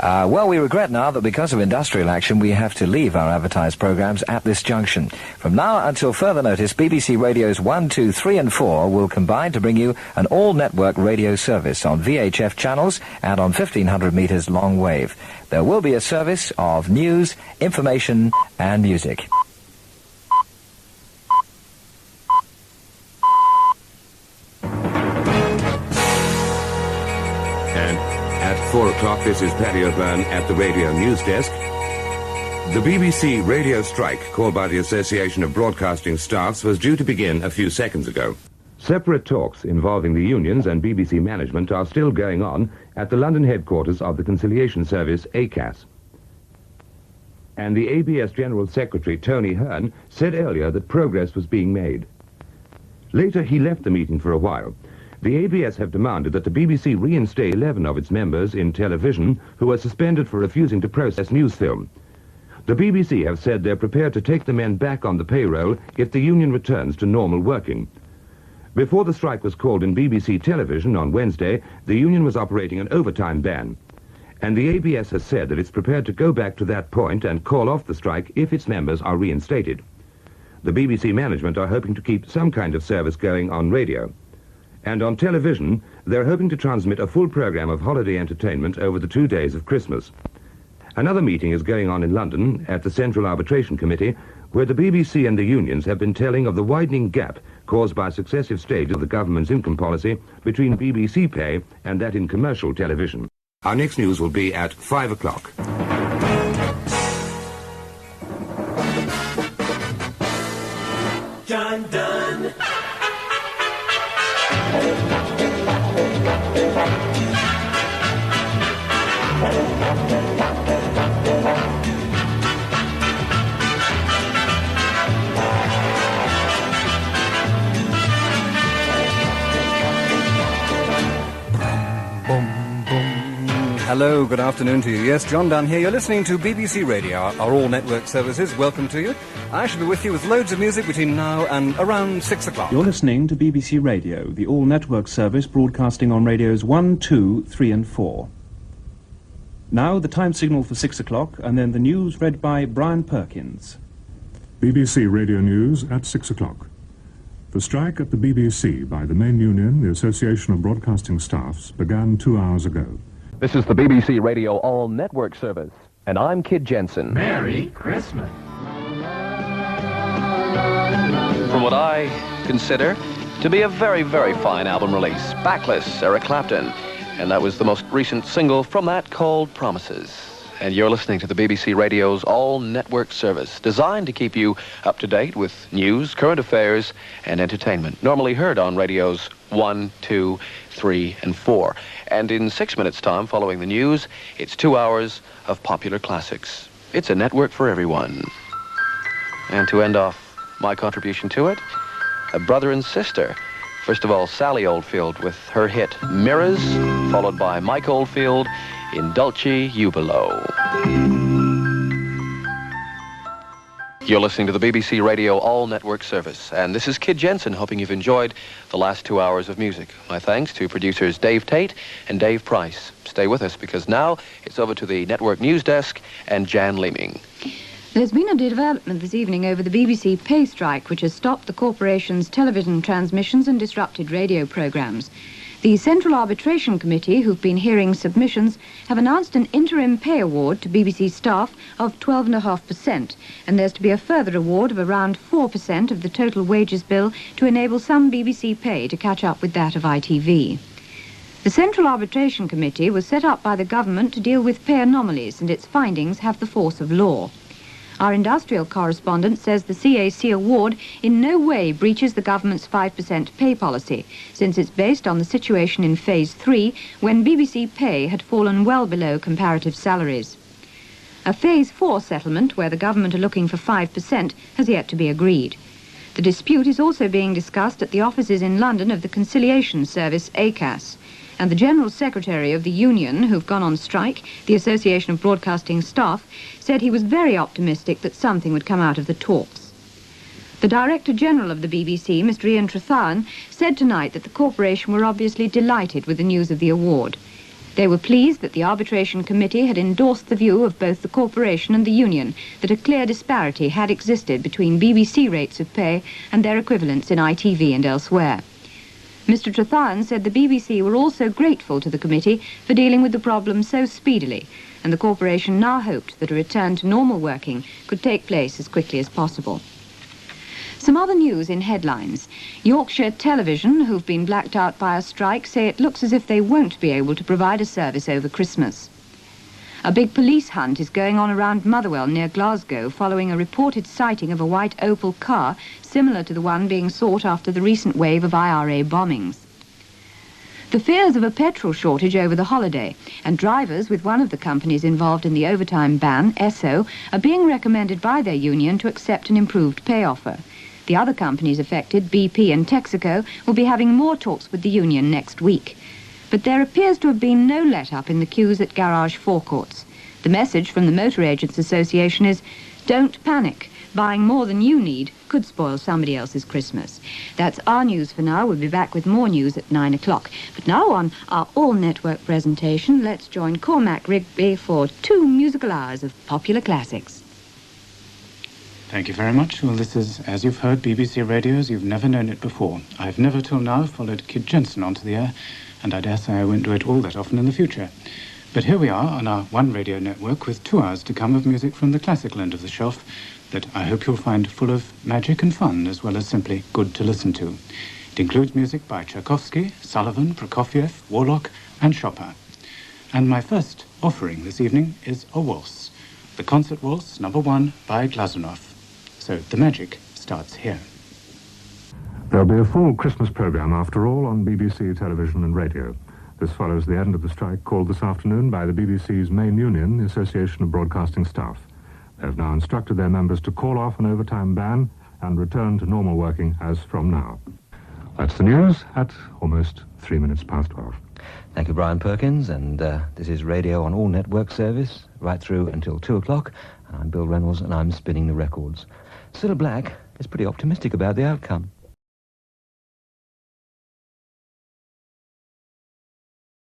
Well, we regret now that because of industrial action, we have to leave our advertised programmes at this junction. From now until further notice, BBC Radios 1, 2, 3 and 4 will combine to bring you an all-network radio service on VHF channels and on 1500 metres long wave. There will be a service of news, information and music. At 4 o'clock, this is Paddy at the radio news desk. The BBC radio strike, called by the Association of Broadcasting Staffs, was due to begin a few seconds ago. Separate talks involving the unions and BBC management are still going on at the London headquarters of the conciliation service, ACAS. And the ABS General Secretary, Tony Hearn, said earlier that progress was being made. Later, he left the meeting for a while. The ABS have demanded that the BBC reinstate 11 of its members in television who were suspended for refusing to process news film. The BBC have said they're prepared to take the men back on the payroll if the union returns to normal working. Before the strike was called in BBC television on Wednesday, the union was operating an overtime ban. And the ABS has said that it's prepared to go back to that point and call off the strike if its members are reinstated. The BBC management are hoping to keep some kind of service going on radio. And on television, they're hoping to transmit a full program of holiday entertainment over the 2 days of Christmas. Another meeting is going on in London at the Central Arbitration Committee, where the BBC and the unions have been telling of the widening gap caused by successive stages of the government's income policy between BBC pay and that in commercial television. Our next news will be at 5 o'clock. Dunn. Hello, good afternoon to you. Yes, John Dunn here. You're listening to BBC Radio, our all-network services. Welcome to you. I shall be with you with loads of music between now and around 6 o'clock. You're listening to BBC Radio, the all-network service broadcasting on radios 1, 2, 3 and 4. Now the time signal for 6 o'clock, and then the news read by Brian Perkins. BBC Radio News at 6 o'clock. The strike at the BBC by the main union, the Association of Broadcasting Staffs, began 2 hours ago. This is the BBC Radio all-network service, and I'm Kid Jensen. Merry Christmas. From what I consider to be a very, very fine album release, Backless, Eric Clapton, and that was the most recent single from that called Promises. And you're listening to the BBC Radio's all-network service, designed to keep you up to date with news, current affairs, and entertainment, normally heard on radios 1, 2, 3, and 4. And in 6 minutes' time, following the news, it's 2 hours of popular classics. It's a network for everyone. And to end off my contribution to it, a brother and sister. First of all, Sally Oldfield with her hit Mirrors, followed by Mike Oldfield in Dulce Jubilo. You're listening to the BBC Radio all-network service, and this is Kid Jensen, hoping you've enjoyed the last 2 hours of music. My thanks to producers Dave Tate and Dave Price. Stay with us, because now it's over to the network news desk and Jan Leeming. There's been a development this evening over the BBC pay strike, which has stopped the corporation's television transmissions and disrupted radio programmes. The Central Arbitration Committee, who've been hearing submissions, have announced an interim pay award to BBC staff of 12.5%, and there's to be a further award of around 4% of the total wages bill to enable some BBC pay to catch up with that of ITV. The Central Arbitration Committee was set up by the government to deal with pay anomalies, and its findings have the force of law. Our industrial correspondent says the CAC award in no way breaches the government's 5% pay policy, since it's based on the situation in Phase 3, when BBC pay had fallen well below comparative salaries. A Phase 4 settlement, where the government are looking for 5%, has yet to be agreed. The dispute is also being discussed at the offices in London of the conciliation service, ACAS. And the General Secretary of the union, who've gone on strike, the Association of Broadcasting Staff, said he was very optimistic that something would come out of the talks. The Director General of the BBC, Mr. Ian Trethan, said tonight that the corporation were obviously delighted with the news of the award. They were pleased that the arbitration committee had endorsed the view of both the corporation and the union that a clear disparity had existed between BBC rates of pay and their equivalents in ITV and elsewhere. Mr. Trethan said the BBC were also grateful to the committee for dealing with the problem so speedily, and the corporation now hoped that a return to normal working could take place as quickly as possible. Some other news in headlines. Yorkshire Television, who've been blacked out by a strike, say it looks as if they won't be able to provide a service over Christmas. A big police hunt is going on around Motherwell near Glasgow following a reported sighting of a white Opel car similar to the one being sought after the recent wave of IRA bombings. The fears of a petrol shortage over the holiday, and drivers with one of the companies involved in the overtime ban, Esso, are being recommended by their union to accept an improved pay offer. The other companies affected, BP and Texaco, will be having more talks with the union next week. But there appears to have been no let-up in the queues at garage forecourts. The message from the Motor Agents Association is, don't panic. Buying more than you need could spoil somebody else's Christmas. That's our news for now. We'll be back with more news at 9 o'clock. But now on our all-network presentation, let's join Cormac Rigby for 2 musical hours of popular classics. Thank you very much. Well, this is, as you've heard, BBC Radio as you've never known it before. I've never till now followed Kid Jensen onto the air, and I dare say I won't do it all that often in the future. But here we are on our one radio network with 2 hours to come of music from the classical end of the shelf that I hope you'll find full of magic and fun, as well as simply good to listen to. It includes music by Tchaikovsky, Sullivan, Prokofiev, Warlock, and Chopin. And my first offering this evening is a waltz, the Concert Waltz No. 1 by Glazunov. So the magic starts here. There'll be a full Christmas programme, after all, on BBC television and radio. This follows the end of the strike called this afternoon by the BBC's main union, the Association of Broadcasting Staff. They've now instructed their members to call off an overtime ban and return to normal working as from now. That's the news at almost 3 minutes past 12. Thank you, Brian Perkins, and this is Radio on All Network Service, right through until 2 o'clock. I'm Bill Rennells, and I'm spinning the records. Cilla Black is pretty optimistic about the outcome.